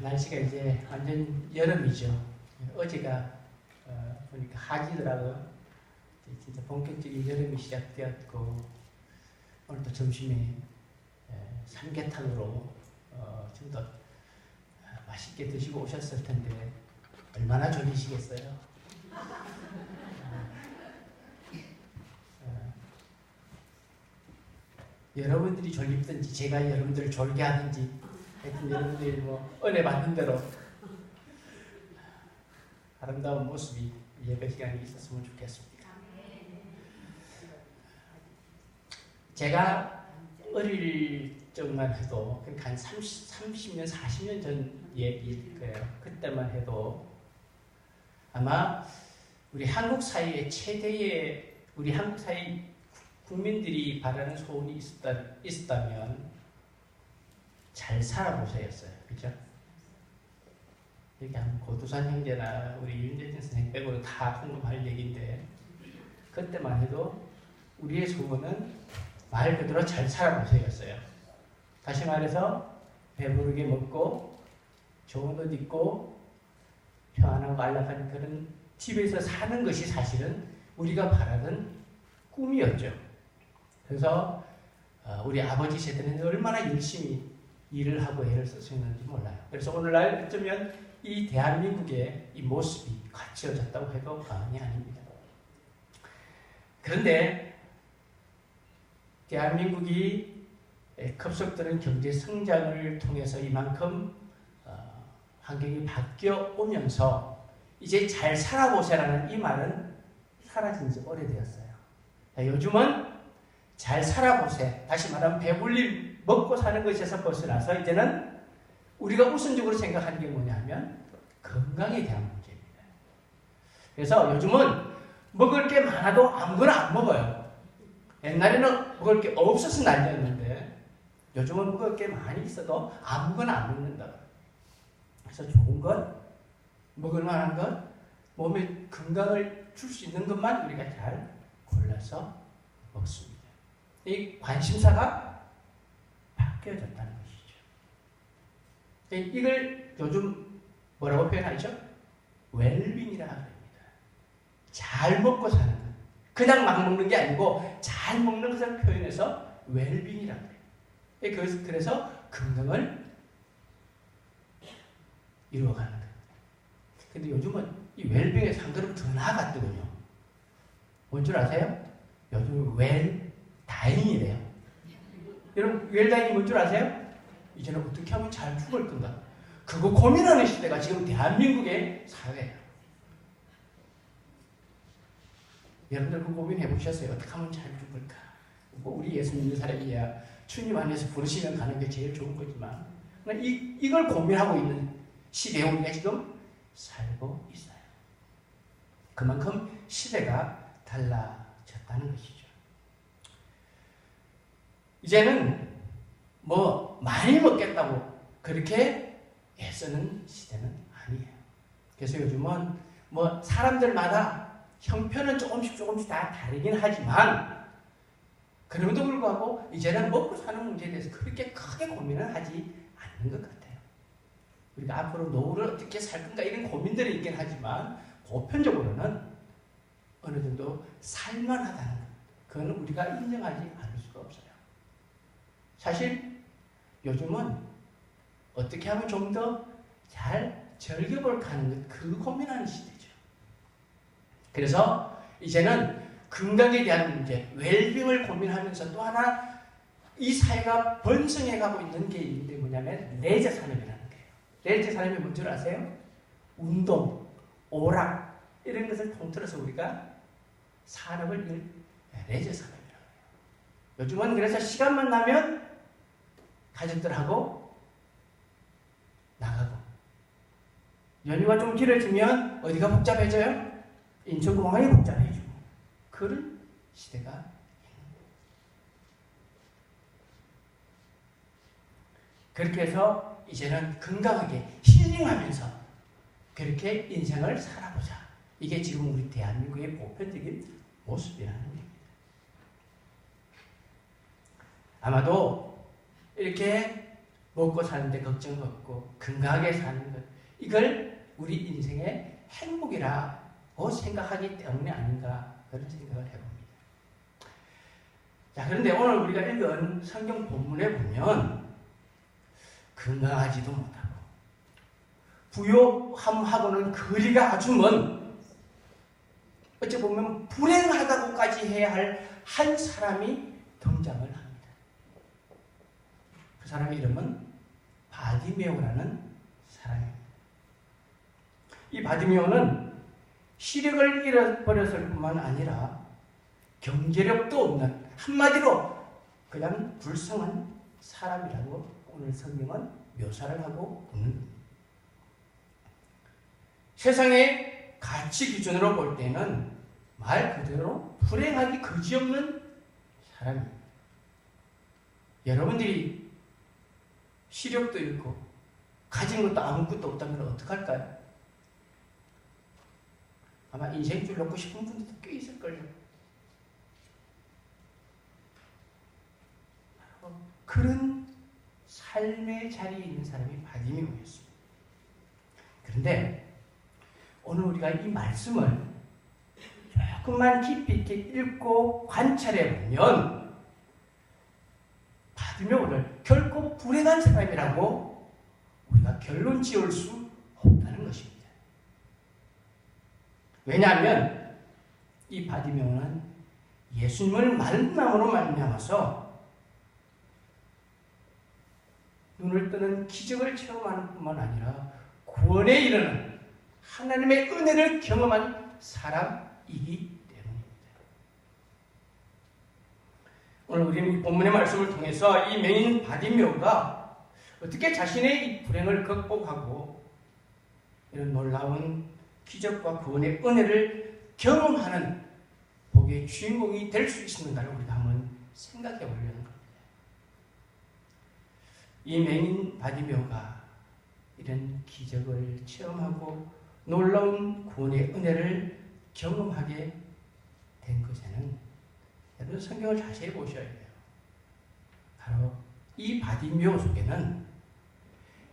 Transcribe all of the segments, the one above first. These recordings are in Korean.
날씨가 이제 완전 여름이죠. 어제가 보니까 하지더라고요. 진짜 본격적인 여름이 시작되었고 오늘도 점심에 삼계탕으로 좀 더 맛있게 드시고 오셨을 텐데 얼마나 졸리시겠어요? 여러분들이 졸립든지 제가 여러분들을 졸게 하든지 하여튼 여러분들이 뭐 은혜 받는 대로 아름다운 모습이 예배 시간에 있었으면 좋겠습니다. 제가 어릴 적만 해도 그러니까 한 30년, 40년 전 얘기일 거예요. 그때만 해도 아마 우리 한국 사회의 최대의 우리 한국 사회 국민들이 바라는 소원이 있었다면 잘 살아보세요였어요. 그죠? 이렇게 한 고두산 형제나 우리 윤재진 선생님 빼고는 다 궁금할 얘기인데 그때만 해도 우리의 소원은 말 그대로 잘 살아보세요였어요. 다시 말해서 배부르게 먹고 좋은 옷 입고 평안하고 안락한 그런 집에서 사는 것이 사실은 우리가 바라던 꿈이었죠. 그래서 우리 아버지 세대는 얼마나 열심히 일을 하고 애를 썼었는지 몰라요. 그래서 오늘날 어쩌면 이 대한민국의 이 모습이 갖춰졌다고 해도 과언이 아닙니다. 그런데 대한민국이 급속도는 경제 성장을 통해서 이만큼 환경이 바뀌어 오면서 이제 잘 살아보세라는 이 말은 사라진 지 오래되었어요. 요즘은 잘 살아보세, 다시 말하면 배불리 먹고 사는 것에서 벗어나서 이제는 우리가 우선적으로 생각하는 게 뭐냐면 건강에 대한 문제입니다. 그래서 요즘은 먹을 게 많아도 아무거나 안 먹어요. 옛날에는 먹을 게 없어서 난리였는데 요즘은 먹을 게 많이 있어도 아무거나 안 먹는다. 그래서 좋은 것, 먹을 만한 것, 몸에 건강을 줄 수 있는 것만 우리가 잘 골라서 먹습니다. 이 관심사가 바뀌어졌다는 것이죠. 이걸 요즘 뭐라고 표현하죠? 웰빙이라고 합니다. 잘 먹고 사는 것. 그냥 막 먹는 게 아니고 잘 먹는 것을 표현해서 웰빙이라고 해요. 그래서 건강을 이루어가는 거예요. 근데 요즘은 이 웰빙의 상대로 더 나아갔거든요. 뭔 줄 아세요? 요즘 웰다잉이래요. 여러분 웰다잉이 뭔 줄 아세요? 이제는 어떻게 하면 잘 죽을 건가? 그거 고민하는 시대가 지금 대한민국의 사회예요. 여러분들 그 고민해 보셨어요? 어떻게 하면 잘 죽을까? 뭐 우리 예수 믿는 사람이야 주님 안에서 부르시면 가는 게 제일 좋은 거지만 이걸 고민하고 있는 시대에 우리가 지금 살고 있어요. 그만큼 시대가 달라졌다는 것이죠. 이제는 뭐 많이 먹겠다고 그렇게 애쓰는 시대는 아니에요. 그래서 요즘은 뭐 사람들마다 형편은 조금씩 다 다르긴 하지만 그럼에도 불구하고 이제는 먹고 사는 문제에 대해서 그렇게 크게 고민을 하지 않는 것 같아요. 우리가 앞으로 노후를 어떻게 살 건가 이런 고민들이 있긴 하지만 보편적으로는 어느 정도 살만하다는 것. 그건 우리가 인정하지 않을 수가 없어요. 사실 요즘은 어떻게 하면 좀 더 잘 즐겨볼까 하는 것, 그 고민하는 시대죠. 그래서 이제는 건강에 대한 문제, 웰빙을 고민하면서 또 하나 이 사회가 번성해가고 있는 게 있는데 뭐냐면 레저 산업이라는 거예요. 레저 산업이 뭔 줄 아세요? 운동, 오락 이런 것을 통틀어서 우리가 산업을 레저 산업이라고 해요. 요즘은 그래서 시간만 나면 가족들하고 나가고 연휴가 좀 길어지면 어디가 복잡해져요? 인천공항이 복잡해지고 그런 시대가 그렇게 해서 이제는 건강하게 힐링하면서 그렇게 인생을 살아보자. 이게 지금 우리 대한민국의 보편적인 모습이라는 겁니다. 아마도 이렇게 먹고 사는데 걱정 없고 건강하게 사는 것, 이걸 우리 인생의 행복이라고 생각하기 때문에 아닌가 그런 생각을 해봅니다. 자, 그런데 오늘 우리가 읽은 성경 본문에 보면 건강하지도 못하고 부요함하고는 거리가 아주 먼, 어찌 보면 불행하다고까지 해야 할 한 사람이 등장을 합니다. 그 사람의 이름은 바디메오라는 사람입니다. 이 바디메오는 시력을 잃어버렸을 뿐만 아니라 경제력도 없는, 한마디로 그냥 불쌍한 사람이라고 오늘 성경은 묘사를 하고 있는 겁니다. 세상의 가치 기준으로 볼 때는 말 그대로 불행하기 그지없는 사람입니다. 여러분들이 시력도 잃고 가진 것도 아무것도 없다면 어떡할까요? 아마 인생줄 놓고 싶은 분들도 꽤 있을걸요. 그런 삶의 자리에 있는 사람이 바디메오였습니다. 그런데 오늘 우리가 이 말씀을 조금만 깊이 있게 읽고 관찰해 보면 바디메오를 결코 불행한 사람이라고 우리가 결론 지을 수 없다는 것입니다. 왜냐하면 이 바디메오는 예수님을 만남으로 말미암아서 눈을 뜨는 기적을 체험하는 뿐만 아니라 구원에 이르는 하나님의 은혜를 경험한 사람이기 때문입니다. 오늘 우리는 이 본문의 말씀을 통해서 이 맹인 바디메오가 어떻게 자신의 이 불행을 극복하고 이런 놀라운 기적과 구원의 은혜를 경험하는 복의 주인공이 될 수 있는가를 우리가 한번 생각해 보려는 겁니다. 이 맹인 바디메오가 이런 기적을 체험하고 놀라운 구원의 은혜를 경험하게 된 것에는 여러분 성경을 자세히 보셔야 돼요. 바로 이 바디메오 속에는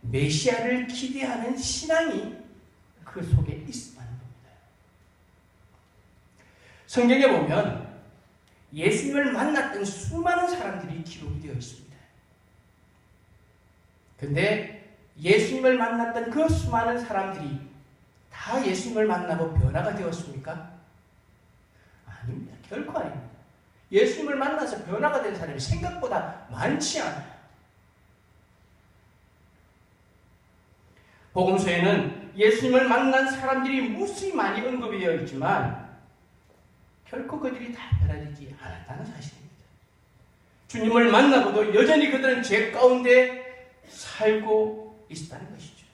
메시아를 기대하는 신앙이 그 속에 있었다는 겁니다. 성경에 보면 예수님을 만났던 수많은 사람들이 기록이 되어 있습니다. 그런데 예수님을 만났던 그 수많은 사람들이 다 예수님을 만나고 변화가 되었습니까? 아닙니다. 결코 아닙니다. 예수님을 만나서 변화가 된 사람이 생각보다 많지 않아요. 복음서에는 예수님을 만난 사람들이 무수히 많이 언급이 되어 있지만 결코 그들이 다 변화되지 않았다는 사실입니다. 주님을 만나고도 여전히 그들은 죄 가운데 살고 있다는 것이죠.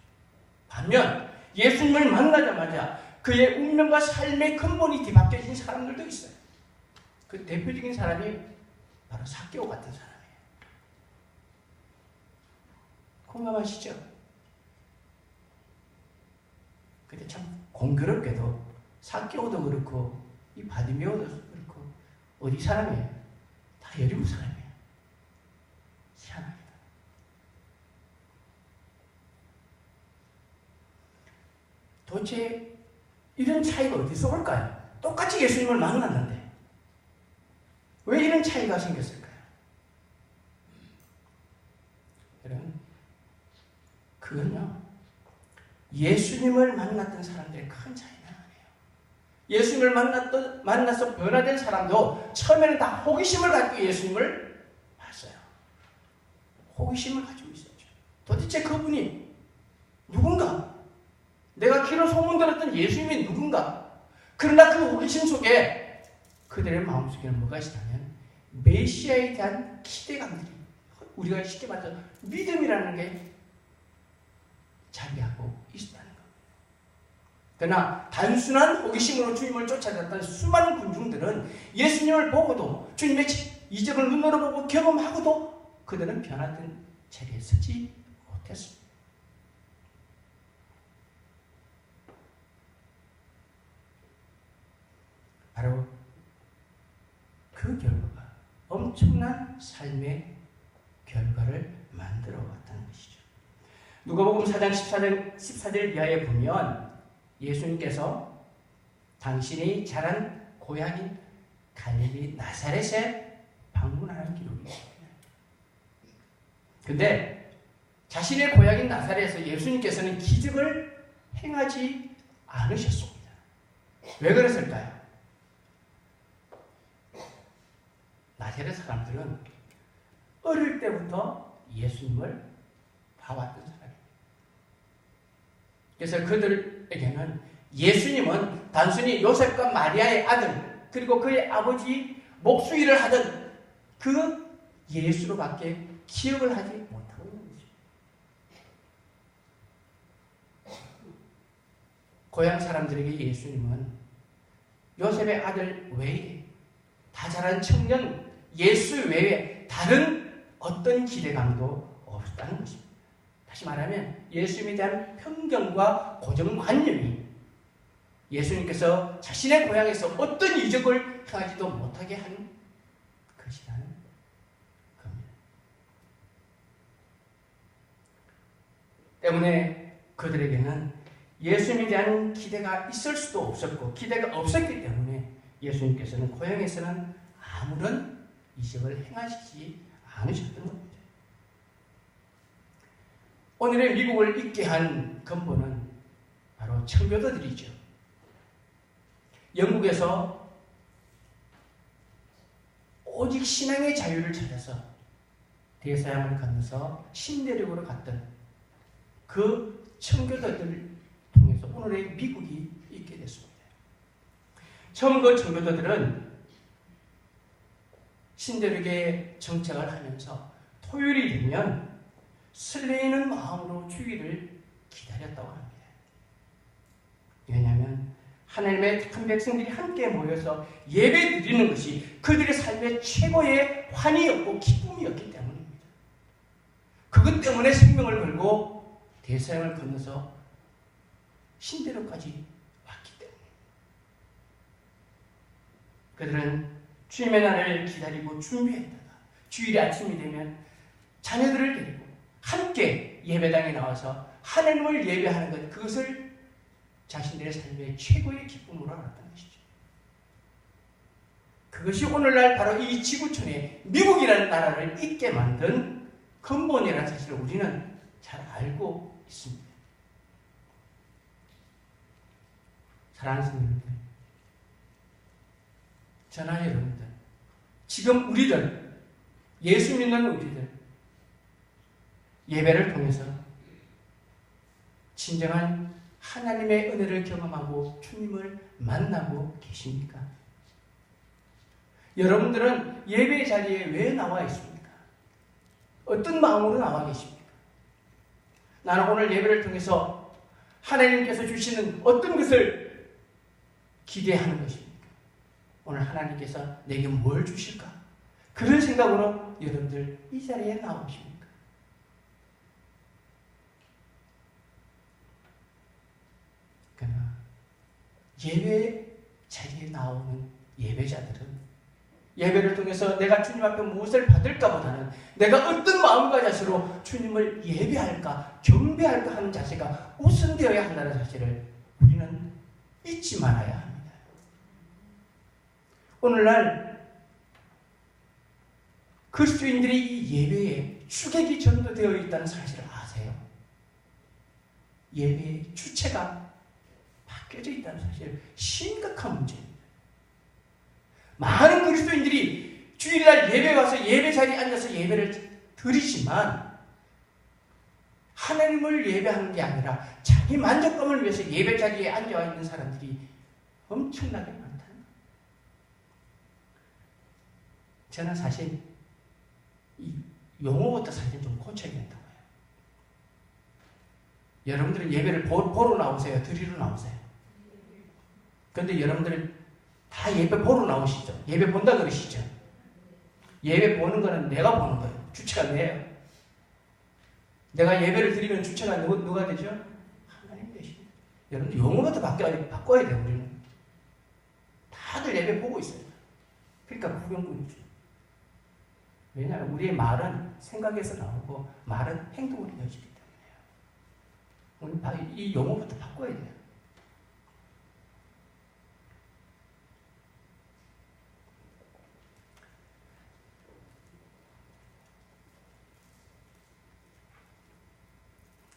반면 예수님을 만나자마자 그의 운명과 삶의 근본이 뒤바뀌어진 사람들도 있어요. 그 대표적인 사람이 바로 삭개오 같은 사람이에요. 공감하시죠? 근데 참 공교롭게도 삭개오도 그렇고 이 바디메오도 그렇고 어디 사람이에요? 다 여리고 사람이에요. 희한합니다. 도대체 이런 차이가 어디서 올까요? 똑같이 예수님을 만났는데 왜 이런 차이가 생겼을까요? 여러분, 그건요 예수님을 만났던 사람들의 큰 차이는 아니에요. 예수님을 만나서 변화된 사람도 처음에는 다 호기심을 가지고 예수님을 봤어요. 호기심을 가지고 있었죠. 도대체 그분이 누군가? 내가 귀로 소문 들었던 예수님이 누군가? 그러나 그 호기심 속에 그들의 마음속에는 뭐가 있었냐면 메시아에 대한 기대감들이, 우리가 쉽게 말해서 믿음이라는 게 자기하고 있었다는 겁니다. 그러나 단순한 호기심으로 주님을 쫓아갔던 수많은 군중들은 예수님을 보고도 주님의 이적을 눈으로 보고 경험하고도 그들은 변화된 자리에 서지 못했습니다. 바로 그 결과가 엄청난 삶의 결과를 만들어 왔다는 것이죠. 누가복음 4장 14절 이하에 보면 예수님께서 당신이 자란 고향인 갈릴리 나사렛에 방문하는 기록이 있습니다. 근데 자신의 고향인 나사렛에서 예수님께서는 기적을 행하지 않으셨습니다. 왜 그랬을까요? 나사렛 사람들은 어릴 때부터 예수님을 봐왔던 사람입니다. 그래서 그들에게는 예수님은 단순히 요셉과 마리아의 아들, 그리고 그의 아버지 목수일을 하던 그 예수로밖에 기억을 하지 못하고 있는 거죠. 고향 사람들에게 예수님은 요셉의 아들 외에 다 자란 청년 예수 외에 다른 어떤 기대감도 없었다는 것입니다. 다시 말하면 예수님에 대한 편견과 고정관념이 예수님께서 자신의 고향에서 어떤 이적을 행하지도 못하게 한 것이라는 겁니다. 때문에 그들에게는 예수님에 대한 기대가 있을 수도 없었고 기대가 없었기 때문에 예수님께서는 고향에서는 아무런 이적을 행하시지 않으셨던 겁니다. 오늘의 미국을 있게 한 근본은 바로 청교도들이죠. 영국에서 오직 신앙의 자유를 찾아서 대서양을 건너서 신대륙으로 갔던 그 청교도들을 통해서 오늘의 미국이 있게 됐습니다. 처음 그 청교도들은 신대륙에 정착을 하면서 토요일이 되면 설레이는 마음으로 주일을 기다렸다고 합니다. 왜냐하면 하나님의 착한 백성들이 함께 모여서 예배 드리는 것이 그들의 삶의 최고의 환희였고 기쁨이었기 때문입니다. 그것 때문에 생명을 걸고 대서양을 건너서 신대륙까지 왔기 때문입니다. 그들은 주님의 날을 기다리고 준비했다가 주일의 아침이 되면 자녀들을 데리고 함께 예배당에 나와서 하나님을 예배하는 것, 그것을 자신들의 삶의 최고의 기쁨으로 알았던 것이죠. 그것이 오늘날 바로 이 지구촌에 미국이라는 나라를 있게 만든 근본이라는 사실을 우리는 잘 알고 있습니다. 사랑하는 성도님들, 저나 여러분들, 지금 우리들, 예수 믿는 우리들, 예배를 통해서 진정한 하나님의 은혜를 경험하고 주님을 만나고 계십니까? 여러분들은 예배 자리에 왜 나와 있습니까? 어떤 마음으로 나와 계십니까? 나는 오늘 예배를 통해서 하나님께서 주시는 어떤 것을 기대하는 것입니까? 오늘 하나님께서 내게 뭘 주실까? 그런 생각으로 여러분들 이 자리에 나오십니까? 그러나 예배 자리에 나오는 예배자들은 예배를 통해서 내가 주님 앞에 무엇을 받을까 보다는 내가 어떤 마음과 자세로 주님을 예배할까, 경배할까 하는 자세가 우선되어야 한다는 사실을 우리는 잊지 말아야 합니다. 오늘날 그리스도인들이 이 예배에 주객이 전도되어 있다는 사실을 아세요? 예배의 주체가 바뀌어져 있다는 사실, 심각한 문제입니다. 많은 그리스도인들이 주일날 예배 와서 예배 자리에 앉아서 예배를 드리지만 하나님을 예배하는 게 아니라 자기 만족감을 위해서 예배 자리에 앉아 있는 사람들이 엄청나게 많다는 거예요. 저는 사실 이 용어부터 사실 좀 고쳐야 된다고 해요. 여러분들은 예배를 보러 나오세요? 드리러 나오세요? 그런데 여러분들은 다 예배 보러 나오시죠? 예배 본다 그러시죠? 예배 보는 거는 내가 보는 거예요. 주체가 내예요. 내가 예배를 드리면 주체가 누가 되죠? 하나님 되십니다. 여러분 용어부터 바꿔야 돼요. 우리는 다들 예배 보고 있어요. 그러니까 구경꾼이죠. 왜냐하면 우리의 말은 생각에서 나오고 말은 행동으로 이어지기 때문에요. 우리 이 용어부터 바꿔야 돼요.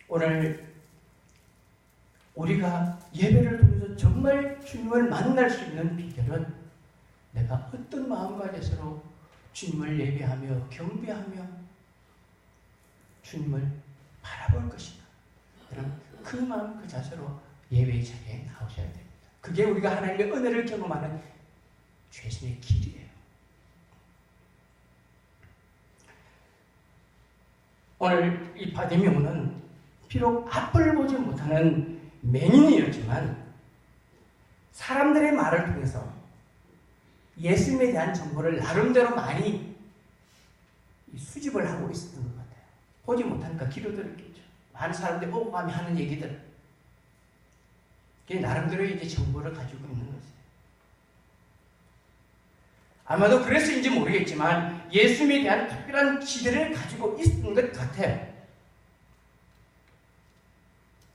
오늘 우리가 예배를 통해서 정말 주님을 만날 수 있는 비결은 내가 어떤 마음가짐으로 주님을 예배하며 경배하며 주님을 바라볼 것인가. 여러분 그 마음 그 자세로 예배의 자리에 나오셔야 됩니다. 그게 우리가 하나님의 은혜를 경험하는 최선의 길이에요. 오늘 이 바디메오는 비록 앞을 보지 못하는 맹인이었지만 사람들의 말을 통해서 예수님에 대한 정보를 나름대로 많이 수집을 하고 있었던 것 같아요. 보지 못하니까 귀로 들었겠죠. 많은 사람들이 보고 가며 하는 얘기들. 그게 나름대로 이제 정보를 가지고 있는 거죠. 아마도 그래서인지 모르겠지만 예수님에 대한 특별한 기대를 가지고 있는 것 같아요.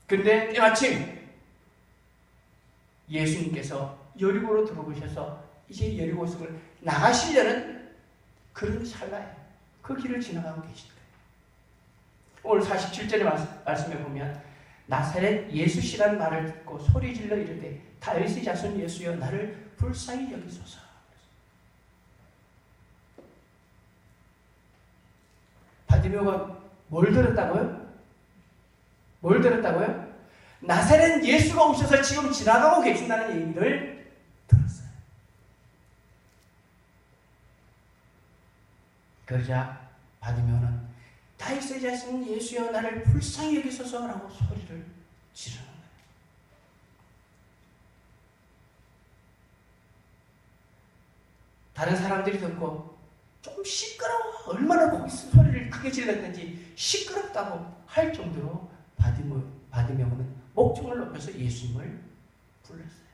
근데 때마침 예수님께서 여리고로 들어오셔서 이제 여리고성을 나가시려는 그런 찰나에 그 길을 지나가고 계신 거예요. 오늘 47절의 말씀에 보면 나사렛 예수시라는 말을 듣고 소리질러 이르되 다윗의 자손 예수여 나를 불쌍히 여기소서. 바디메오가 뭘 들었다고요? 뭘 들었다고요? 나사렛 예수가 오셔서 지금 지나가고 계신다는 얘기를 들었어요. 그러자 바디메오는 다윗의 자손 예수여 나를 불쌍히 여기소서라고 소리를 지르는 거예요. 다른 사람들이 듣고 좀 시끄러워. 얼마나 거기서 소리를 크게 질렀는지 시끄럽다고 할 정도로 바디메오는 목청을 높여서 예수님을 불렀어요.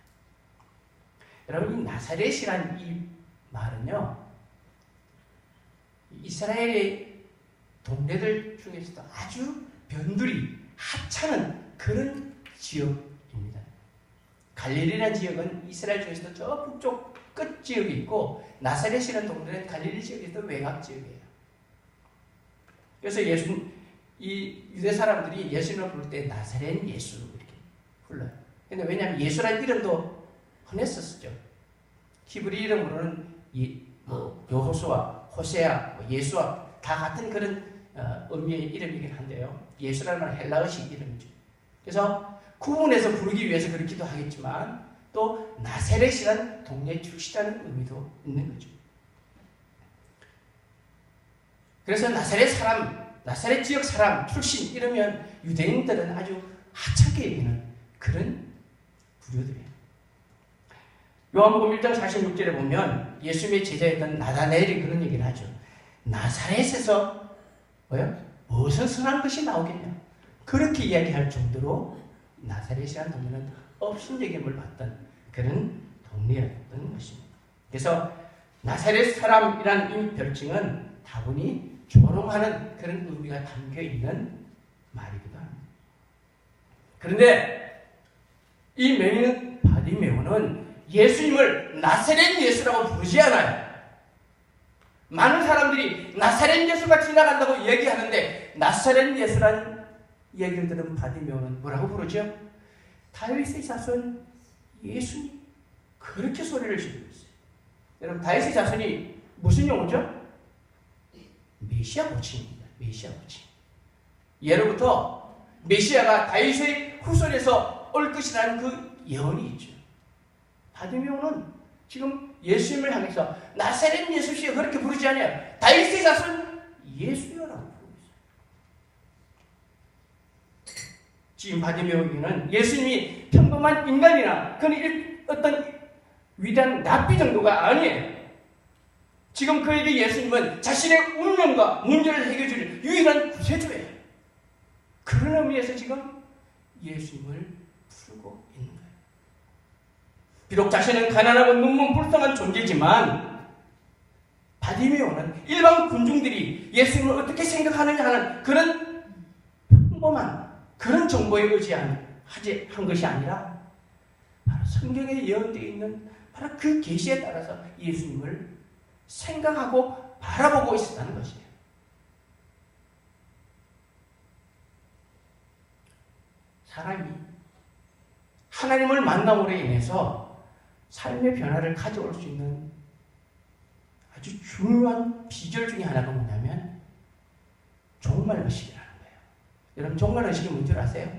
여러분 이 나사렛이라는 이 말은요. 이스라엘의 동네들 중에서도 아주 변두리, 하찮은 그런 지역입니다. 갈릴리라는 지역은 이스라엘 중에서도 저 북쪽 끝 지역이 있고 나사렛이라는 동네는 갈릴리 지역에서 외곽 지역이에요. 그래서 이 유대 사람들이 예수님을 부를 때 나사렛 예수 이렇게 불러요. 근데 왜냐하면 예수라는 이름도 흔했었죠. 히브리 이름으로는 여호수아, 호세아, 예수아 다 같은 그런 의미의 이름이긴 한데요. 예수라는 말은 헬라어식 이름이죠. 그래서 구분해서 부르기 위해서 그렇기도 하겠지만 또 나사렛이라는 동네 출신이라는 의미도 있는 거죠. 그래서 나사렛 지역 사람 출신 이러면 유대인들은 아주 하찮게 여기는 그런 부류들이에요. 요한복음 1장 46절에 보면 예수님의 제자였던 나다나엘이 그런 얘기를 하죠. 나사렛에서 무슨 선한 것이 나오겠냐. 그렇게 이야기할 정도로 나사렛이라는 동네는 업신여김을 받던 그런 동네였던 것입니다. 그래서 나사렛 사람이라는 이 별칭은 다분히 조롱하는 그런 의미가 담겨있는 말이기도 합니다. 그런데 이 맹인 바디메오는 예수님을 나사렛 예수라고 부르지 않아요. 많은 사람들이 나사렛 예수가 지나간다고 얘기하는데 나사렛 예수라는 얘기를 들은 바디메오는 뭐라고 부르죠? 다윗의 자손 예수님. 그렇게 소리를 지르고 있어요. 여러분 다윗의 자손이 무슨 용어죠? 메시아 고침입니다. 메시아 고침. 예로부터 메시아가 다윗의 후손에서 올 것이라는 그 예언이 있죠. 바디메오는 지금 예수님을 향해서 나사렛 예수시여 그렇게 부르지 않아요. 다윗의 자손 예수여라고 부르고 있어요. 지금 바디메오에게는 예수님이 평범한 인간이나 그런 어떤 위대한 랍비 정도가 아니에요. 지금 그에게 예수님은 자신의 운명과 문제를 해결해 줄 유일한 구세주예요. 그런 의미에서 지금 예수님을 부르고 있는 거예요. 비록 자신은 가난하고 눈먼 불쌍한 존재지만 바디메오는 일반 군중들이 예수님을 어떻게 생각하느냐 하는 그런 평범한 그런 정보에 의지한 것이 아니라 바로 성경에 예언되어 있는 바로 그 계시에 따라서 예수님을 생각하고 바라보고 있었다는 것이에요. 사람이 하나님을 만남으로 인해서 삶의 변화를 가져올 수 있는 아주 중요한 비결 중에 하나가 뭐냐면 종말의식이라는 거예요. 여러분 종말의식이 뭔지 아세요?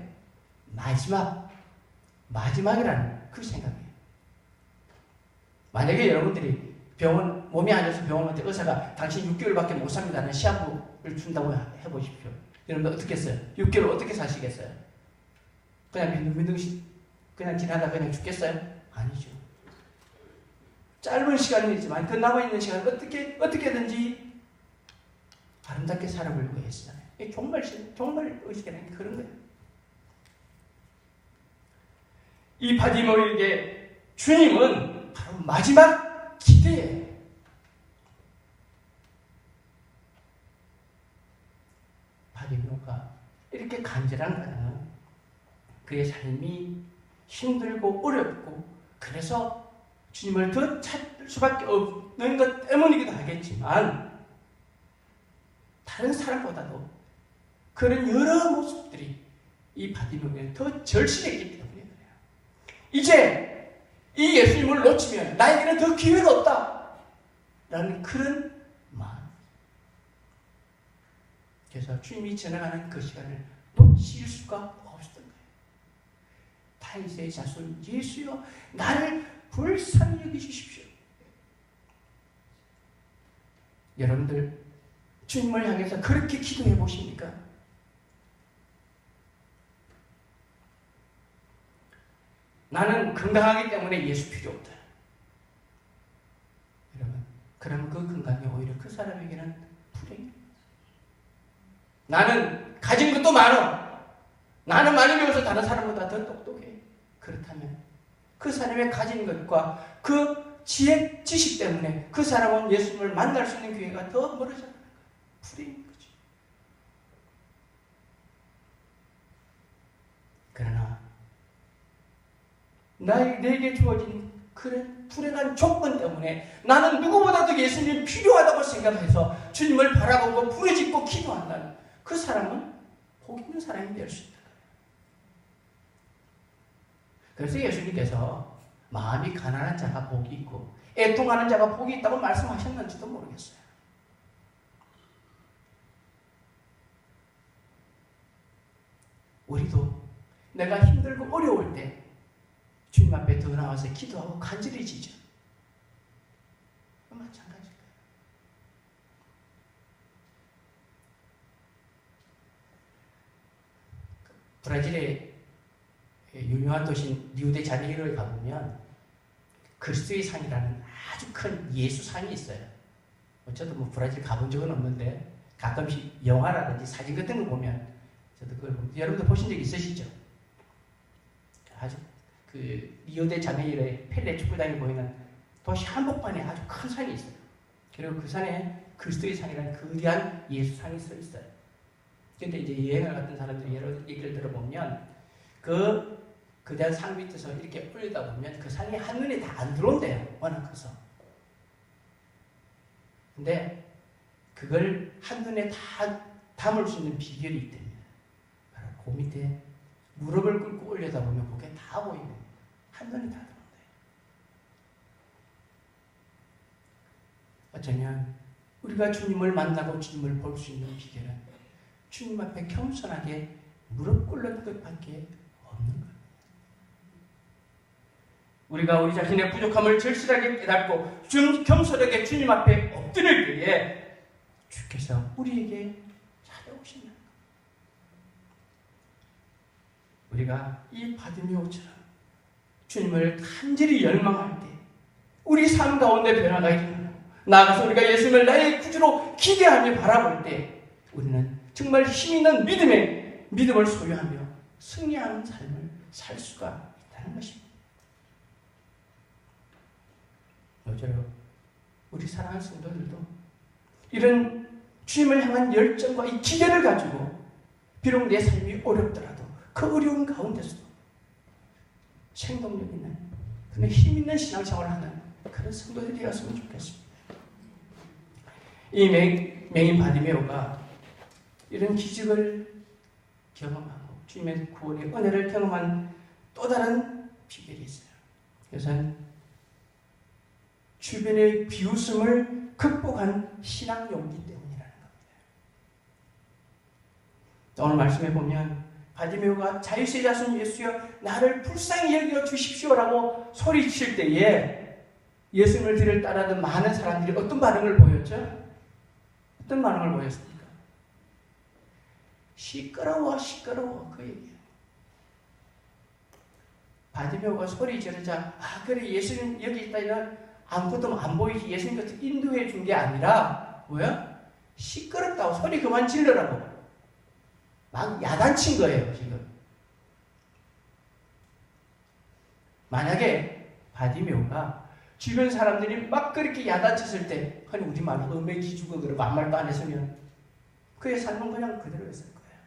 마지막이라는 그 생각이에요. 만약에 여러분들이 몸이 안 좋아서 병원 갈 때 의사가 당신 6개월밖에 못 삽니다는 시한부를 준다고 해보십시오. 여러분들 어떻게 했어요? 6개월 어떻게 사시겠어요? 그냥 민둥민둥 그냥 지나다 그냥 죽겠어요? 아니죠. 짧은 시간이지만 그 남아있는 시간을 어떻게든지 아름답게 살아보려고 했잖아요. 종말 의식이라는 게 그런 거예요. 이 바디메오에게 주님은 바로 마지막 기대예요. 바디메오가 이렇게 간절한 가정은 그의 삶이 힘들고 어렵고 그래서 주님을 더 찾을 수밖에 없는 것 때문이기도 하겠지만 다른 사람보다도 그런 여러 모습들이 이 바디메오에 더 절실했기 때문에 그래요. 이제 이 예수님을 놓치면 나에게는 더 기회가 없다 라는 그런 마음. 그래서 주님이 지나가는 그 시간을 놓칠 수가 없었던 거예요. 다윗의 자손 예수여 나를 불쌍히 여기주십시오. 여러분들 주님을 향해서 그렇게 기도해 보십니까? 나는 건강하기 때문에 예수 필요 없다. 여러분, 그럼 그 건강이 오히려 그 사람에게는 불행입니다. 나는 가진 것도 많아. 나는 많이 배워서 다른 사람보다 더 똑똑해. 그렇다면 그 사람의 가진 것과 그 지식 때문에 그 사람은 예수님을 만날 수 있는 기회가 더 멀어져요. 불행인 거지. 그러나 내게 주어진 그런 불행한 조건 때문에 나는 누구보다도 예수님이 필요하다고 생각해서 주님을 바라보고 부르짖고 기도한다는 그 사람은 복 있는 사람이 될 수 있다. 그래서 예수님께서 마음이 가난한 자가 복이 있고 애통하는 자가 복이 있다고 말씀하셨는지도 모르겠어요. 우리도 내가 힘들고 어려울 때 주님 앞에 더 나와서 기도하고 간절해지죠. 마찬가지일 거예요. 브라질의 유명한 도시 리우데자네이루에 가보면 그리스도의 상이라는 아주 큰 예수상이 있어요. 저도 브라질 가본 적은 없는데 가끔씩 영화라든지 사진 같은 거 보면 저도 그걸 여러분들 보신 적 있으시죠? 아주 리우데자네이루의 펠레 축구장에 보이는 도시 한복판에 아주 큰 산이 있어요. 그리고 그 산에 그리스도의 상이라는 거대한 예수상이 서 있어요. 근데 이제 여행을 갔던 사람들이 여러 얘기를 들어보면 그 거대한 산 밑에서 이렇게 올리다 보면 그 산이 한눈에 다 안 들어온대요. 워낙 커서. 근데 그걸 한눈에 다 담을 수 있는 비결이 있답니다. 바로 그 밑에 무릎을 꿇고 올려다 보면 그게 다 보이는 거예요. 한눈에 다 들어온대요. 어쩌면 우리가 주님을 만나고 주님을 볼 수 있는 비결은 주님 앞에 겸손하게 무릎 꿇는 것밖에 없는 거예요. 우리가 우리 자신의 부족함을 절실하게 깨닫고 겸손하게 주님 앞에 엎드릴 때에 주께서 우리에게 찾아오신다. 우리가 이 바디메오처럼 주님을 간절히 열망할 때 우리 삶 가운데 변화가 일어나고 나아가서 우리가 예수님을 나의 구주로 기대하며 바라볼 때 우리는 정말 힘있는 믿음을 소유하며 승리하는 삶을 살 수가 있다는 것입니다. 모쪼록 우리 사랑하는 성도들도 이런 주님을 향한 열정과 이 기대를 가지고 비록 내 삶이 어렵더라도 그 어려운 가운데서도 생동력 있는 그런 힘 있는 신앙생활을 하는 그런 성도들이 되었으면 좋겠습니다. 이 맹인 바디메오가 이런 기적을 경험하고 주님의 구원의 은혜를 경험한 또 다른 비결이 있어요. 그것은 주변의 비웃음을 극복한 신앙 용기 때문이라는 겁니다. 오늘 말씀에 보면 바디메오가 자유의 자손 예수여 나를 불쌍히 여겨 주십시오라고 소리칠 때에 예수님을 뒤를 따르던 많은 사람들이 어떤 반응을 보였죠? 어떤 반응을 보였습니까? 시끄러워 시끄러워 그 얘기예요. 바디메오가 소리 지르자 그래 예수님 여기 있다 이런 아무것도 안 보이지 예수님께서 인도해 준 게 아니라 뭐야? 시끄럽다고 소리 그만 질러라고 막 야단친 거예요 지금. 만약에 바디메오가 주변 사람들이 막 그렇게 야단쳤을 때 아니 우리말로 음액이 죽어 그러고 아무 말도 안 했으면 그의 삶은 그냥 그대로였을 거예요.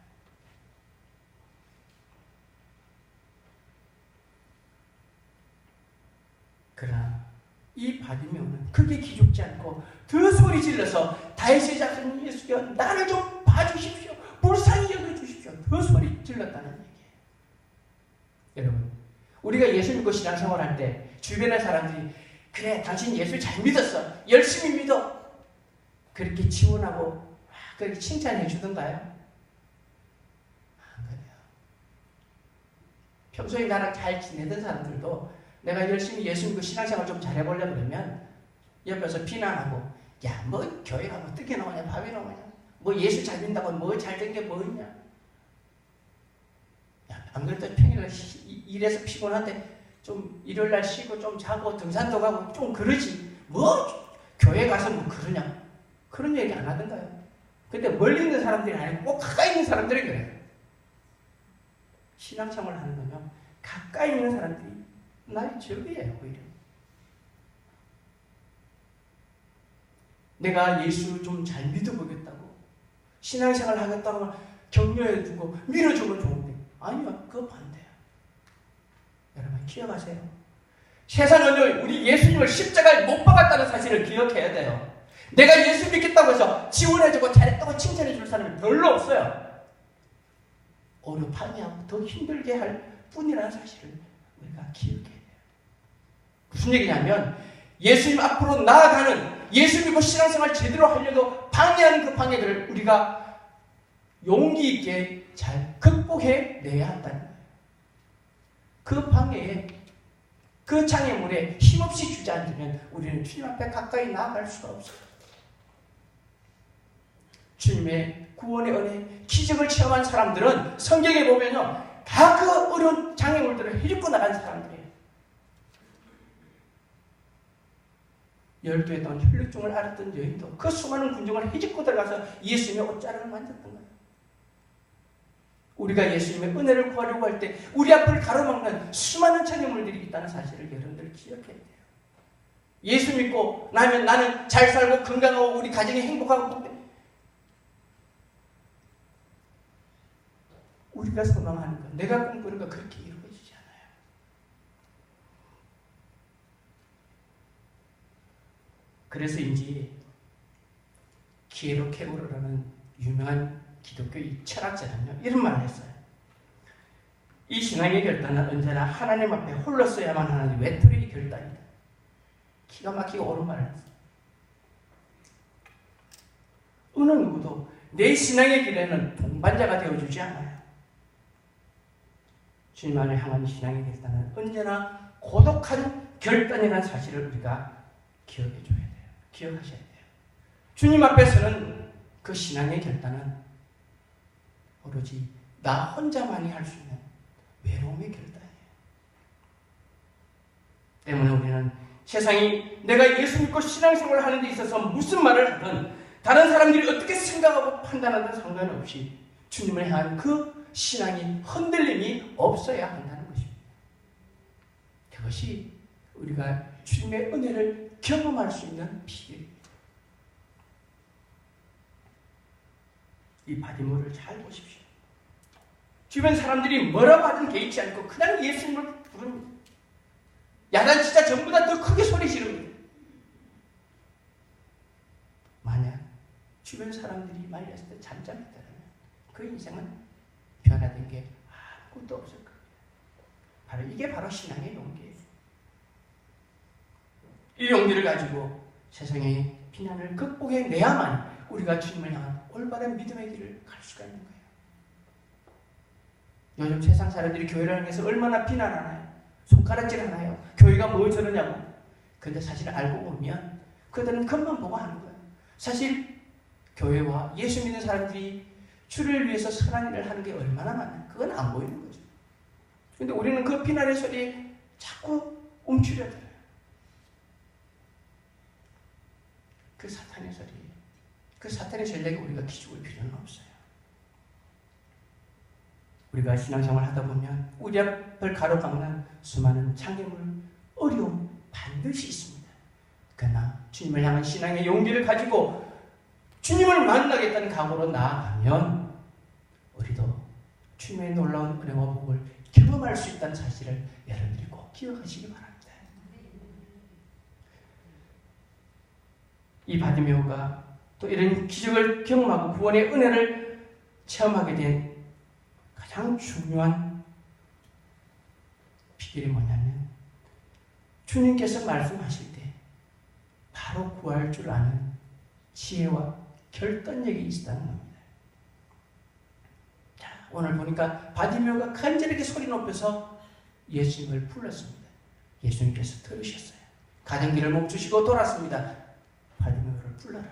그러나 이 바디메오는 크게 기죽지 않고 더 소리 질러서 다윗의 자손 예수여 나를 좀 봐주십시오. 불쌍히 여겨주십시오. 더 소리 질렀다는 얘기예요. 여러분 우리가 예수 믿고 신앙생활할 때 주변의 사람들이 그래 당신 예수 잘 믿었어. 열심히 믿어. 그렇게 지원하고 그렇게 칭찬해 주던가요? 안 그래요. 평소에 나랑 잘 지내던 사람들도 내가 열심히 예수 믿고 신앙생활 좀 잘해보려고 그러면 옆에서 비난하고 야 뭐 교회가 뭐 어떻게 나오냐 밥이 나오냐 뭐 예수 잘 믿는다고 뭐 잘된 게 뭐 있냐 야, 안 그래도 평일날 일해서 피곤한데 좀 일요일날 쉬고 좀 자고 등산도 가고 좀 그러지 뭐 교회 가서 뭐 그러냐 그런 얘기 안 하던가요? 근데 멀리 있는 사람들이 아니고 꼭 가까이 있는 사람들이 그래요. 신앙생활 하는 거면 가까이 있는 사람들이 나의 적이에요. 오히려 내가 예수 좀 잘 믿어보겠다고 신앙생활 하겠다고 격려해주고 밀어주면 좋은데 아니요 그거 반대야. 여러분 기억하세요. 세상은요 우리 예수님을 십자가에 못 박았다는 사실을 기억해야 돼요. 내가 예수 믿겠다고 해서 지원해주고 잘했다고 칭찬해줄 사람이 별로 없어요. 오히려 방해하고 더 힘들게 할 뿐이라는 사실을 우리가 기억해야 돼요. 무슨 얘기냐면 예수님 앞으로 나아가는 예수 믿고 신앙생활 제대로 하려고 방해하는 그 방해들을 우리가 용기 있게 잘 극복해내야 한다는 거예요. 그 방해에 그 장애물에 힘없이 주저앉으면 우리는 주님 앞에 가까이 나아갈 수가 없어요. 주님의 구원의 은혜, 기적을 체험한 사람들은 성경에 보면요 다 그 어려운 장애물들을 헤집고 나간 사람들이에요. 열두에 동안 혈루증을 앓았던 여인도 그 수많은 군중을 헤집고 들어가서 예수님의 옷자락을 만졌던 거예요. 우리가 예수님의 은혜를 구하려고 할 때 우리 앞을 가로막는 수많은 장애물들이 있다는 사실을 여러분들 기억해야 돼요. 예수 믿고 나면 나는 잘 살고 건강하고 우리 가정이 행복하고 우리가 소망하는 것, 내가 꿈꾸는 것 그렇게 이루어지지 않아요. 그래서인지 키에로 케고르라는 유명한 기독교의 철학자는요 이런 말을 했어요. 이 신앙의 결단은 언제나 하나님 앞에 홀로 써야만 하는 외톨이의 결단이다. 기가 막히게 옳은 말을 했어요. 어느 누구도 내 신앙의 길에는 동반자가 되어주지 않아요. 주님만을 향한 신앙의 결단은 언제나 고독한 결단이라는 사실을 우리가 기억해줘야 돼요. 기억하셔야 돼요. 주님 앞에서는 그 신앙의 결단은 오로지 나 혼자만이 할 수 있는 외로움의 결단이에요. 때문에 우리는 세상이 내가 예수 믿고 신앙생활을 하는 데 있어서 무슨 말을 하든 다른 사람들이 어떻게 생각하고 판단하든 상관없이 주님을 향한 그 신앙이 흔들림이 없어야 한다는 것입니다. 그것이 우리가 주님의 은혜를 경험할 수 있는 비결입니다. 이 바디모를 잘 보십시오. 주변 사람들이 뭐라고 하든 개의치 않고 그냥 예수님을 부릅니다. 야단치자 전보다 더 크게 소리 지릅니다. 만약 주변 사람들이 말렸을 때 잠잠했다면 그 인생은 변화된 게 아무것도 없을 겁니다. 이게 바로 신앙의 용기예요. 이 용기를 가지고 세상의 비난을 극복해내야만 우리가 주님을 향한 올바른 믿음의 길을 갈 수가 있는 거예요. 요즘 세상 사람들이 교회를 향해서 얼마나 비난하나요? 손가락질하나요? 교회가 뭐 저러냐고. 근데 사실 알고 보면 그들은 겉만 보고 하는 거예요. 사실 교회와 예수 믿는 사람들이 주를 위해서 선한 일을 하는 게 얼마나 많아요. 그건 안 보이는 거죠. 근데 우리는 그 비난의 소리에 자꾸 움츠려들어요. 그 사탄의 소리, 그 사탄의 전략에 우리가 기죽을 필요는 없어요. 우리가 신앙생활 하다 보면 우리 앞을 가로막는 수많은 장애물, 어려움 반드시 있습니다. 그러나 주님을 향한 신앙의 용기를 가지고 주님을 만나겠다는 각오로 나아가면 우리도 주님의 놀라운 은혜와 복을 경험할 수 있다는 사실을 여러분들이 꼭 기억하시기 바랍니다. 이 바디메오가 또 이런 기적을 경험하고 구원의 은혜를 체험하게 된 가장 중요한 비결이 뭐냐면 주님께서 말씀하실 때 바로 구할 줄 아는 지혜와 결단력이 있다는 겁니다. 자, 오늘 보니까 바디메오가 간절하게 소리 높여서 예수님을 불렀습니다. 예수님께서 들으셨어요. 가는 길을 멈추시고 돌았습니다. 바디메오를 불러라.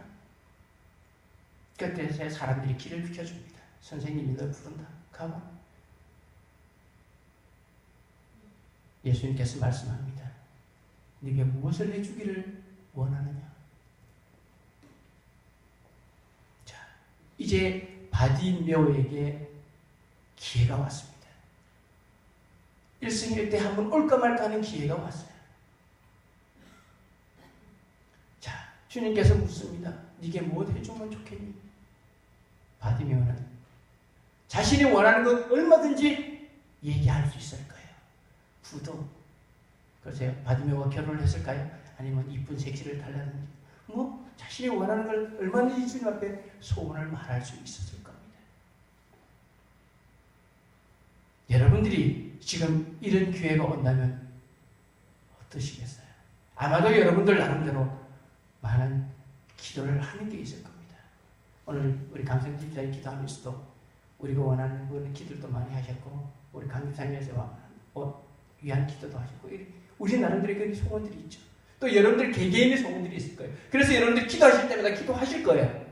그때 사람들이 길을 비켜줍니다. 선생님이 널 부른다. 가봐. 예수님께서 말씀합니다. 네게 무엇을 해주기를 원하느냐? 자, 이제 바디메오에게 기회가 왔습니다. 1승 1대 한번 올까 말까 하는 기회가 왔어요. 자, 주님께서 묻습니다. 네게 무엇 해주면 좋겠니? 바디메오는 자신이 원하는 것 얼마든지 얘기할 수 있을 거예요. 부도 글쎄요, 바디메오가 결혼을 했을까요? 아니면 이쁜 색시를 달라든지 뭐 자신이 원하는 걸 얼마든지 주님 앞에 소원을 말할 수 있었을 겁니다. 여러분들이 지금 이런 기회가 온다면 어떠시겠어요? 아마도 여러분들 나름대로 많은 기도를 하는 게 있을 겁니다. 오늘 우리 강성 집사님 기도하면서도 우리가 원하는 그런 기도도 많이 하셨고 우리 강 집사님에서 위한 기도도 하셨고 우리 나름대로 그런 소원들이 있죠. 또 여러분들 개개인의 소원들이 있을 거예요. 그래서 여러분들 기도하실 때마다 기도하실 거예요.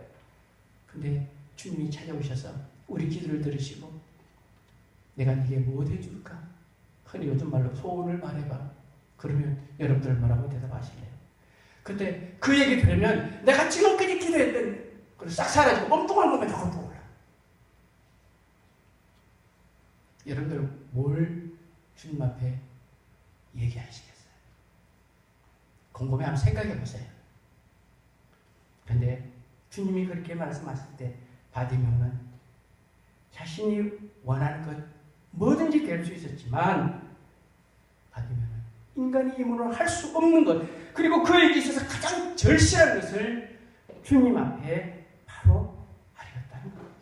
근데 주님이 찾아오셔서 우리 기도를 들으시고 내가 네게 무엇 해줄까? 흔히 요즘 말로 소원을 말해봐. 그러면 여러분들 뭐라고 대답하실래요? 근데 그 얘기 들으면 내가 지금까지 기도했던 그걸 싹 사라지고 엉뚱한 것만 조금 떠올라. 여러분들 뭘 주님 앞에 얘기하시겠어요? 곰곰이 한번 생각해 보세요. 그런데 주님이 그렇게 말씀하실 때 바디메오는 자신이 원하는 것 뭐든지 될 수 있었지만 바디메오는 인간이 힘으로 할 수 없는 것 그리고 그에게 있어서 가장 절실한 것을 주님 앞에 바로 아뢰었다는 겁니다.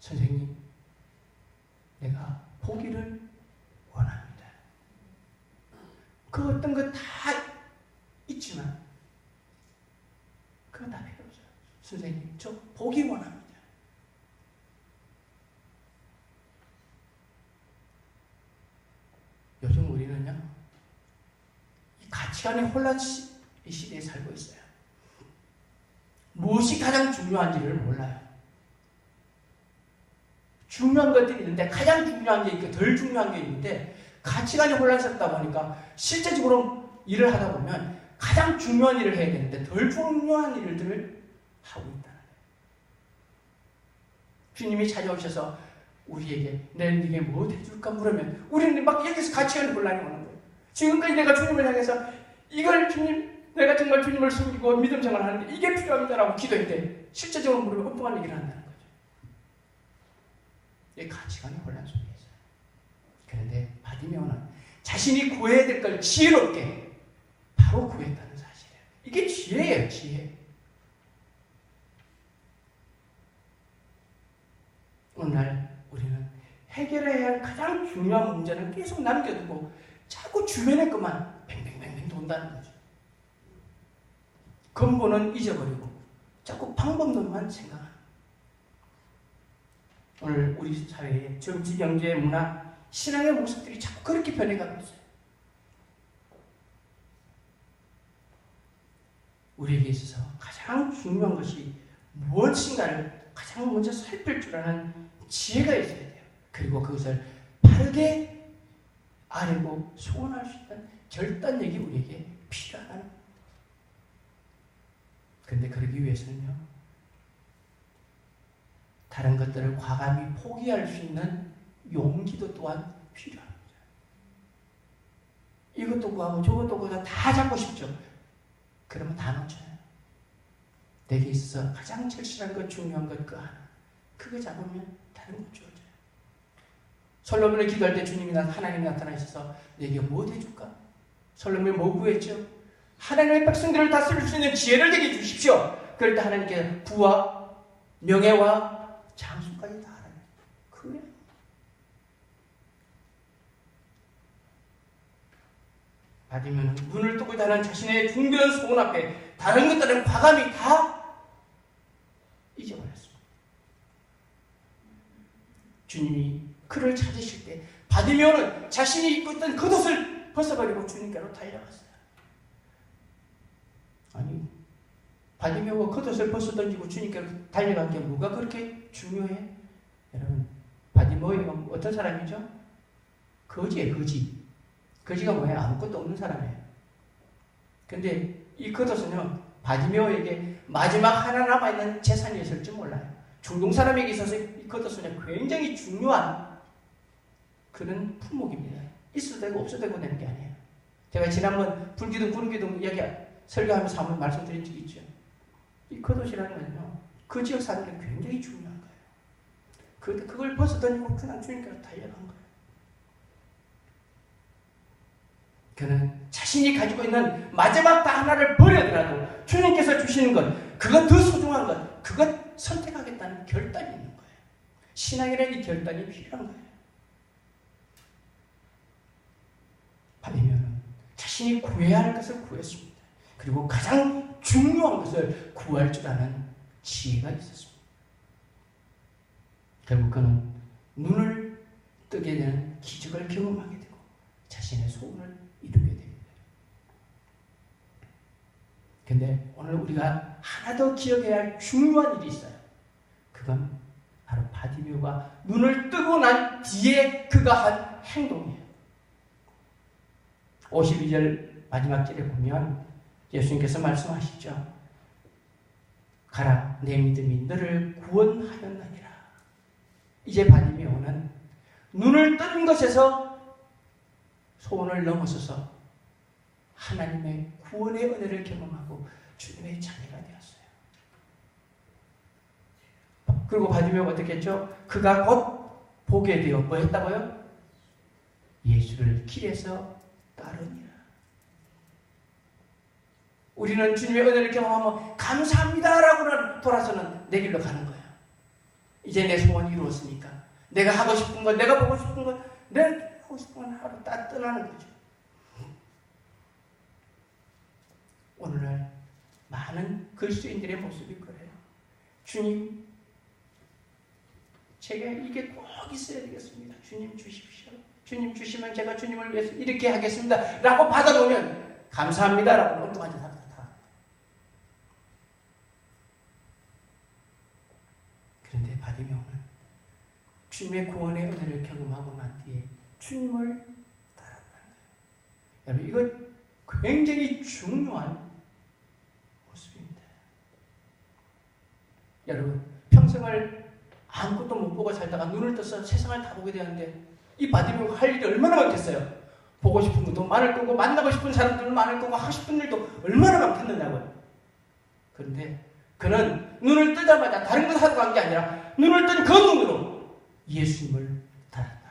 선생님, 내가 보기를 원합니다. 그 어떤 것 다 있지만 그거 다 필요 없어요. 선생님, 저 보기 원합니다. 요즘 우리는요, 이 가치관의 혼란 시대에 살고 있어요. 무엇이 가장 중요한지를 몰라요. 중요한 것들이 있는데 가장 중요한 게 있고 덜 중요한 게 있는데 가치관이 혼란스럽다 보니까 실제적으로 일을 하다 보면 가장 중요한 일을 해야 되는데 덜 중요한 일들을 하고 있다는 거예요. 주님이 찾아오셔서 우리에게 내게 뭐 해줄까 물으면 우리는 막 여기서 가치관이 혼란이 오는 거예요. 지금까지 내가 주님을 향해서 이걸 주님 내가 정말 주님을 섬기고 믿음 생활을 하는데 이게 필요합니다라고 기도했는데 실제적으로 물으면 엉뚱한 얘기를 한다는 거죠. 이 가치관이 혼란 속에 있어요. 그런데 바디메오는 자신이 구해야 될 걸 지혜롭게 바로 구했다는 사실이에요. 이게 지혜예요, 지혜. 오늘날 우리는 해결해야 할 가장 중요한 문제는 계속 남겨두고 자꾸 주변의 것만 뱅뱅뱅뱅 돈다는 거죠. 근본은 잊어버리고 자꾸 방법론만 생각하는. 오늘 우리 사회의 정치, 경제, 문화, 신앙의 모습들이 자꾸 그렇게 변해가고 있어요. 우리에게 있어서 가장 중요한 것이 무엇인가를 가장 먼저 살필 줄 아는 지혜가 있어야 돼요. 그리고 그것을 바르게 아뢰고 소원할 수 있는 결단력이 우리에게 필요하다는. 그런데 그러기 위해서는요, 다른 것들을 과감히 포기할 수 있는 용기도 또한 필요합니다. 이것도 구하고 저것도 구하고 다 잡고 싶죠. 그러면 다 놓쳐요. 내게 있어서 가장 절실한 것, 중요한 것 그 하나. 그거 잡으면 다른 것 주어져요. 솔로몬을 기도할 때 주님이 하나님이 나타나셔서 내게 뭐 해줄까? 솔로몬이 뭐 구했죠? 하나님의 백성들을 다스릴 수 있는 지혜를 내게 주십시오. 그럴 때 하나님께 부와 명예와 장수까지 다 하라는 그래. 받으면 눈을 뜨고 다른 자신의 중대한 소원 앞에 다른 것들은 과감히 다 잊어버렸습니다. 주님이 그를 찾으실 때 바디메오는 자신이 입고 있던 겉옷을 벗어버리고 주님께로 달려갔어요. 아니, 바디메오가 겉옷을 벗어던지고 주님께로 달려간 게 뭐가 그렇게 중요해? 여러분, 바디메오가 어떤 사람이죠? 거지예요, 거지. 거지가 뭐예요? 아무것도 없는 사람이에요. 근데 이 겉옷은요, 바디메오에게 마지막 하나 남아있는 재산이었을 줄 몰라요. 중동 사람에게 있어서 이 겉옷은 굉장히 중요한 그런 품목입니다. 있어도 되고 없어도 되고 되는 게 아니에요. 제가 지난번 불기둥, 구름기둥 이야기 설교하면서 한번 말씀드린 적이 있죠. 이 겉옷이라는 건요, 그 지역 사람들은 굉장히 중요한 거예요. 그걸 벗어던지고 그냥 주님께로 달려간 거예요. 그는 자신이 가지고 있는 마지막 다 하나를 버려더라도 주님께서 주시는 것, 그것 더 소중한 것, 그것 선택하겠다는 결단이 있는 거예요. 신앙이라는 이 결단이 필요한 거예요. 바디메오는 자신이 구해야 할 것을 구했습니다. 그리고 가장 중요한 것을 구할 줄 아는 지혜가 있었습니다. 결국 그는 눈을 뜨게 되는 기적을 경험하게 되고 자신의 소원을 이루게 됩니다. 근데 오늘 우리가 하나 더 기억해야 할 중요한 일이 있어요. 그건 바로 바디메오가 눈을 뜨고 난 뒤에 그가 한 행동이에요. 52절 마지막 절에 보면 예수님께서 말씀하시죠. 가라, 내 믿음이 너를 구원하였느니라. 이제 바디메오는 눈을 뜬 것에서 소원을 넘어서서 하나님의 구원의 은혜를 경험하고 주님의 자녀가 되었어요. 그리고 바디메오가 어떻게 했죠? 그가 곧 보게 되어 뭐 했다고요? 예수를 길에서 따르니라. 우리는 주님의 은혜를 경험하면 감사합니다라고 돌아서는 내 길로 가는 거예요. 이제 내 소원이 이루었으니까 내가 하고 싶은 것, 내가 보고 싶은 것, 내가 하고 싶은 건 하루 딱 떠나는 거죠. 오늘날 많은 그리스도인들의 모습이 그래요. 주님, 제가 이게 꼭 있어야 되겠습니다. 주님 주십시오. 주님 주시면 제가 주님을 위해서 이렇게 하겠습니다. 라고 받아놓으면 감사합니다. 라고 엉뚱한 짓 합니다. 그런데 바디메오는 주님의 구원의 은혜를 경험하고 난 뒤에 주님을 따랐다는 거예요. 여러분, 이거 굉장히 중요한 모습입니다. 여러분, 평생을 아무것도 못 보고 살다가 눈을 떠서 세상을 다 보게 되는데 이 바디메오가 할 일이 얼마나 많겠어요. 보고 싶은 것도 많을 거고 만나고 싶은 사람들도 많을 거고 하고 싶은 일도 얼마나 많겠느냐고요. 그런데 그는 눈을 뜨자마자 다른 것 하러 간 게 아니라 눈을 뜬 그 눈으로 예수님을 따랐다.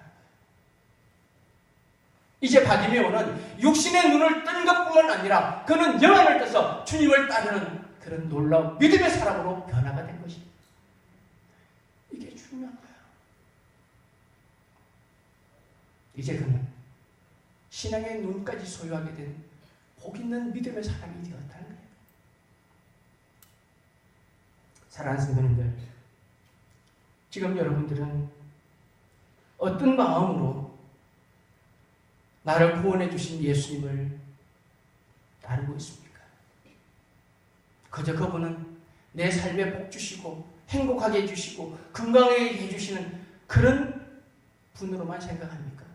이제 바디메오는 육신의 눈을 뜬 것뿐만 아니라 그는 영안을 떠서 주님을 따르는 그런 놀라운 믿음의 사람으로 변화가 된 것입니다. 이게 중요한 거예요. 이제 그는 신앙의 눈까지 소유하게 된 복 있는 믿음의 사람이 되었다는 거예요. 사랑하는 성도님들, 지금 여러분들은 어떤 마음으로 나를 구원해 주신 예수님을 따르고 있습니까? 그저 그분은 내 삶에 복 주시고 행복하게 해주시고 건강하게 해주시는 그런 분으로만 생각합니까?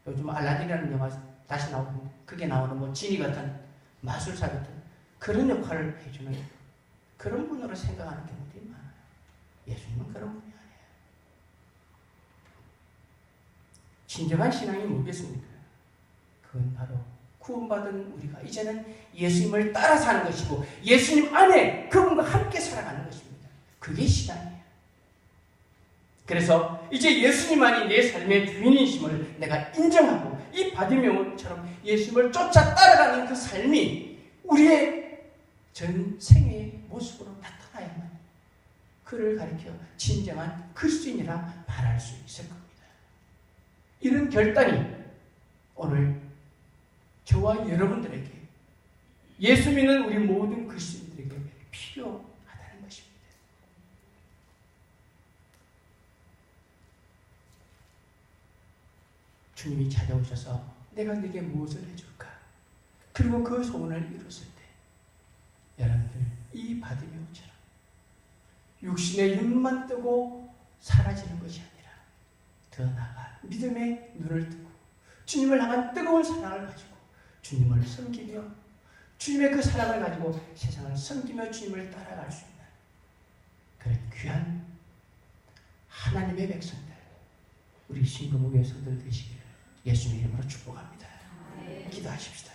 요즘 알라딘이라는 영화 다시 나오고 그게 나오는 뭐 지니 같은 마술사 같은 그런 역할을 해주는 그런 분으로 생각하는 경우들이 많아요. 예수님은 그런 분이 아니에요. 진정한 신앙이 뭐겠습니까? 그건 바로 구원받은 우리가 이제는 예수님을 따라 사는 것이고 예수님 안에 그분과 함께 살아가는 것입니다. 그게 신앙이에요. 그래서 이제 예수님만이 내 삶의 주인이심을 내가 인정하고 이 바디메오처럼 예수님을 쫓아 따라가는 그 삶이 우리의 전생의 모습으로 나타나야만 그를 가리켜 진정한 그리스도인이라 말할 수 있을 겁니다. 이런 결단이 오늘 저와 여러분들에게 예수 믿는 우리 모든 그리스도인들에게 필요하다는 것입니다. 주님이 찾아오셔서 내가 네게 무엇을 해줄까? 그리고 그 소원을 이뤘을 때 여러분들 이 바디메오처럼 육신의 눈만 뜨고 사라지는 것이 아니라 더 나아가 믿음의 눈을 뜨고 주님을 향한 뜨거운 사랑을 가지고 주님을 섬기며 주님의 그 사랑을 가지고 세상을 섬기며 주님을 따라갈 수 있는 그런 귀한 하나님의 백성들, 우리 신금옥의 성들 되시기를 예수님의 이름으로 축복합니다. 기도하십시다.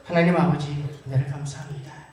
하나님 아버지, 은혜를 감사합니다.